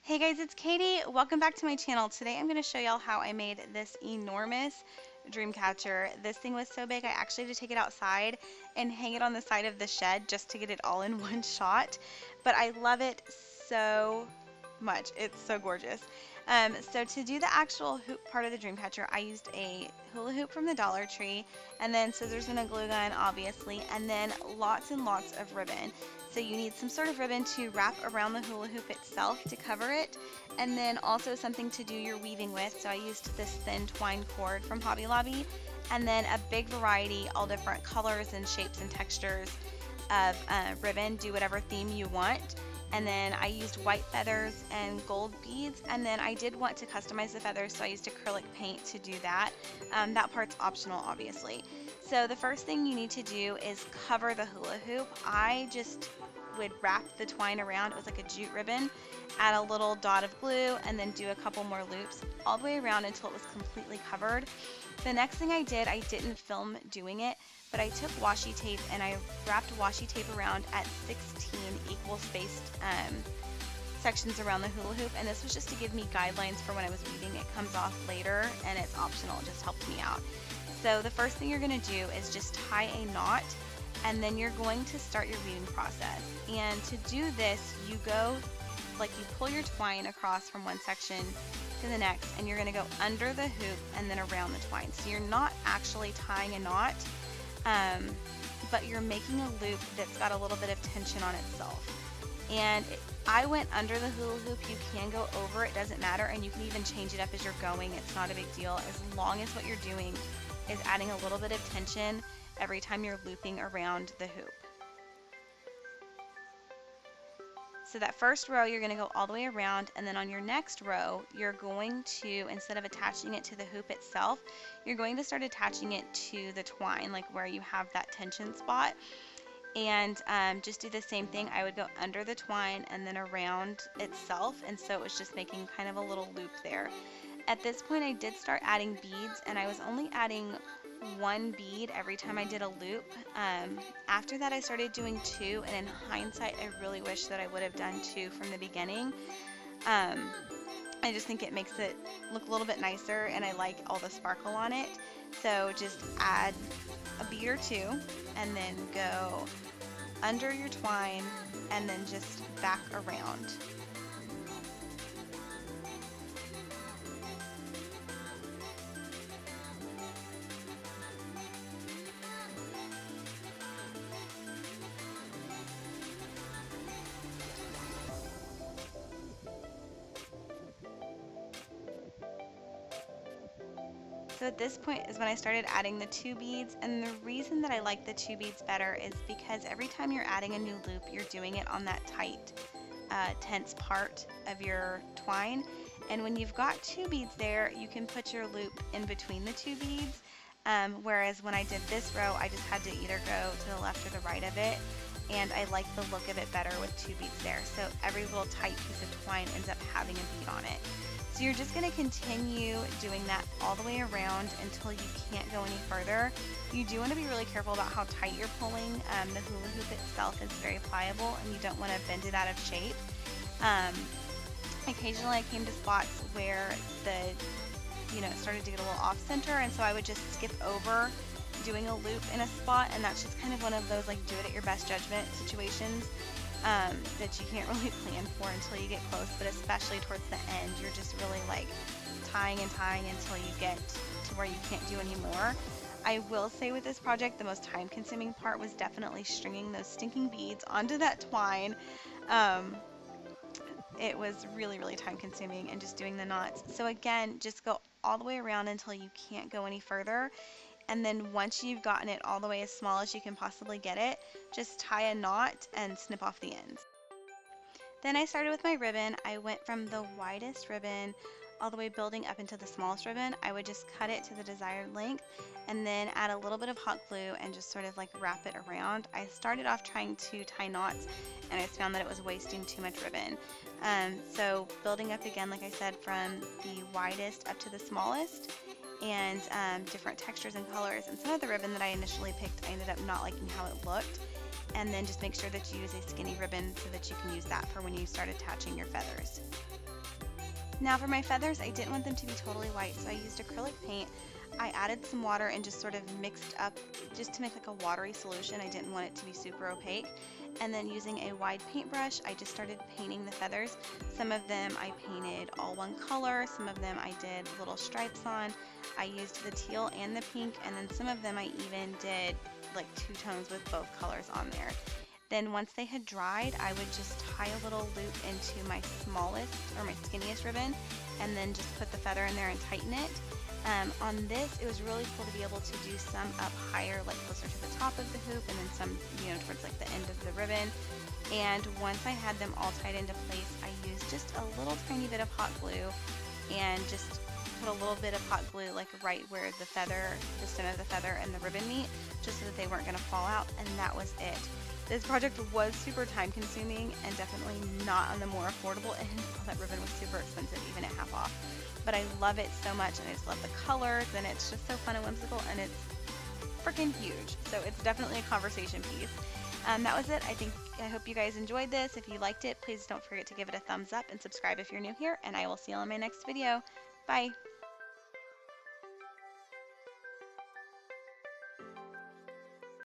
Hey guys, it's Katie. Welcome back to my channel. Today I'm going to show y'all how I made this enormous dream catcher. This thing was so big I actually had to take it outside and hang it on the side of the shed just to get it all in one shot. But I love it so much. It's so gorgeous. So to do the actual hoop part of the dream catcher, I used a hula hoop from the Dollar Tree, and then scissors and a glue gun, obviously, and then lots and lots of ribbon. So you need some sort of ribbon to wrap around the hula hoop itself to cover it, and then also something to do your weaving with. So I used this thin twine cord from Hobby Lobby, and then a big variety, all different colors and shapes and textures of ribbon. Do whatever theme you want. And then I used white feathers and gold beads, and then I did want to customize the feathers, so I used acrylic paint to do that. That part's optional, obviously. So the first thing you need to do is cover the hula hoop. I just would wrap the twine around. It was like a jute ribbon, add a little dot of glue, and then do a couple more loops all the way around until it was completely covered. The next thing I did, I didn't film doing it, but I took washi tape and I wrapped washi tape around at 16 equal spaced sections around the hula hoop, and this was just to give me guidelines for when I was weaving. It comes off later and it's optional. It just helped me out. So the first thing you're going to do is just tie a knot, and then you're going to start your weaving process. And to do this, you pull your twine across from one section to the next, and you're going to go under the hoop and then around the twine. So you're not actually tying a knot, but you're making a loop that's got a little bit of tension on itself. And I went under the hula hoop. You can go over, it doesn't matter, and you can even change it up as you're going. It's not a big deal as long as what you're doing is adding a little bit of tension every time you're looping around the hoop. So that first row, you're going to go all the way around, and then on your next row, you're going to, instead of attaching it to the hoop itself, you're going to start attaching it to the twine, like where you have that tension spot. And just do the same thing. I would go under the twine and then around itself, and so it was just making kind of a little loop there. At this point, I did start adding beads, and I was only adding one bead every time I did a loop. After that, I started doing two, and in hindsight, I really wish that I would have done two from the beginning. I just think it makes it look a little bit nicer, and I like all the sparkle on it. So just add a bead or two, and then go under your twine, and then just back around. So at this point is when I started adding the two beads, and the reason that I like the two beads better is because every time you're adding a new loop, you're doing it on that tight, tense part of your twine. And when you've got two beads there, you can put your loop in between the two beads, whereas when I did this row, I just had to either go to the left or the right of it, and I like the look of it better with two beads there. So every little tight piece of twine ends up having a bead on it. So you're just going to continue doing that all the way around until you can't go any further. You do want to be really careful about how tight you're pulling. The hula hoop itself is very pliable, and you don't want to bend it out of shape. Occasionally I came to spots where it started to get a little off center, and so I would just skip over doing a loop in a spot, and that's just kind of one of those like do it at your best judgment situations. That you can't really plan for until you get close, but especially towards the end, you're just really like tying and tying until you get to where you can't do anymore. I will say with this project, the most time consuming part was definitely stringing those stinking beads onto that twine. It was really, really time consuming, and just doing the knots. So again, just go all the way around until you can't go any further. And then once you've gotten it all the way as small as you can possibly get it, just tie a knot and snip off the ends. Then I started with my ribbon. I went from the widest ribbon all the way building up into the smallest ribbon. I would just cut it to the desired length and then add a little bit of hot glue and just sort of like wrap it around. I started off trying to tie knots, and I found that it was wasting too much ribbon. So building up again, like I said, from the widest up to the smallest, and different textures and colors. And some of the ribbon that I initially picked, I ended up not liking how it looked, and then just make sure that you use a skinny ribbon so that you can use that for when you start attaching your feathers. Now for my feathers, I didn't want them to be totally white, so I used acrylic paint. I added some water and just sort of mixed up just to make like a watery solution. I didn't want it to be super opaque. And then using a wide paintbrush, I just started painting the feathers. Some of them I painted all one color, some of them I did little stripes on. I used the teal and the pink, and then some of them I even did like two tones with both colors on there. Then once they had dried, I would just tie a little loop into my smallest or my skinniest ribbon, and then just put the feather in there and tighten it. On this, it was really cool to be able to do some up higher, like closer to the top of the hoop, and then some, towards like the end of the ribbon. And once I had them all tied into place, I used just a little tiny bit of hot glue and just put a little bit of hot glue like right where the feather, the stem of the feather and the ribbon meet, just so that they weren't going to fall out, and that was it. This project was super time consuming and definitely not on the more affordable end. That ribbon was super expensive, even at half off. But I love it so much, and I just love the colors, and it's just so fun and whimsical, and it's freaking huge. So it's definitely a conversation piece. That was it. I hope you guys enjoyed this. If you liked it, please don't forget to give it a thumbs up and subscribe if you're new here, and I will see you on my next video. Bye.